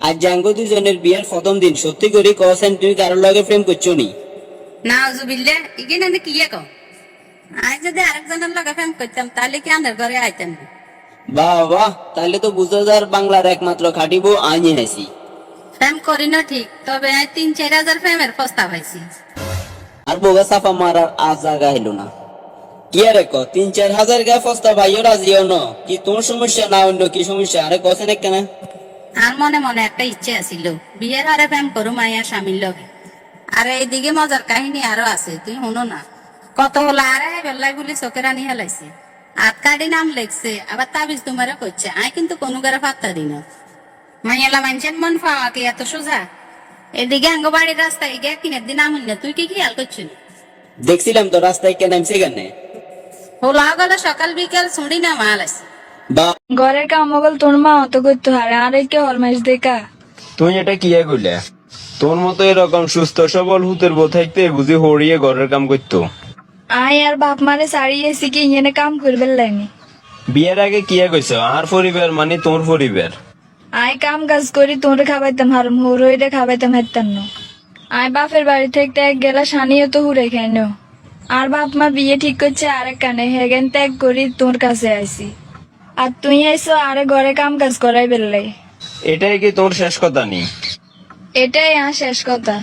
আজ জাঙ্গো দুজনের বিয়ার প্রথম দিন, সত্যি করে কছেন তুমি কারোর লগে প্রেম করছো নি? না উজুবিল্লা ইগিনে কি কো আজ যদি আরেকজনের লগে প্রেম করতাম তাহলে কি আন্ধার ঘরে আইতাম না। বাহ বাহ, তাহলে তো বুঝো যার বাংলার একমাত্র খাটিবো আইনি হাসি। প্রেম করি না ঠিক, তবে 3-4 হাজার প্রেমের প্রস্তাব পাইছি। আর বোগা সাফা মারার আজ জায়গা এলো না। কি আরে ক 3-4 হাজার গা ফস্তা ভাইও রাজিও ন, কি তোর সমস্যা না অন্য কি সমস্যা? আরে কছেন কেন? আর মনে মনে একটা ইচ্ছে আছিল বিয়ের হারে প্রেম করু মাইয়া স্বামীর লগে। আর এইদিকে মজার কাহিনী আরো আছে, তুই শুনো না। কত হলো আরে বেল্লাই গুলি চোখের আনি হেলাইছে, হাত কাটি নাম লেখছে, আবার তাবিজ তোমারও করছে। আই কিন্তু কোনো গারে পাত্তা দিই না। মাইয়ালা মানুষের মন পাওয়া কি এত সোজা? এদিকে আঙ্গ বাড়ির রাস্তায় গিয়ে কিনের দিন আমুন না, তুই কি খেয়াল করছিস? দেখছিলাম তো রাস্তায় কেন নামছে কেন। হলা গেলে সকাল বিকাল ছুঁড়ি না মাল আছে। বা ঘরের কাম মগল তোর মা অত করতে হারে আর কে হরমাইশ দেখা। তুই এটা কি কইলে? তোর মতো এরকম সুস্থ সবল হুতের বউ থাকতে বুঝি হরিয়ে ঘরের কাম করতো। আই আর বাপ মারে সারিয়েছি কি ইয়েনে কাম করবে লাইনি। বিয়ের আগে কি কইছ? আর পরিবার মানে তোর পরিবার। আই কাম কাজ করি তোর খাবাইতাম হারম হরইরে খাবাইতাম হেতাম না। আই বাপের বাড়ি থেকে এক গেলা সানিয়ে তো হুড়ে খেন। আর বাপ মা বিয়ে ঠিক করছে আরেক কানে হেগেন ত্যাগ করি তোর কাছে আইছি। আর তুই আইসো আরে ঘরে কাম কাজ করাই বেললাই। এটাই কি তোর শেষ কথা নি? এটাই আর শেষ কথা।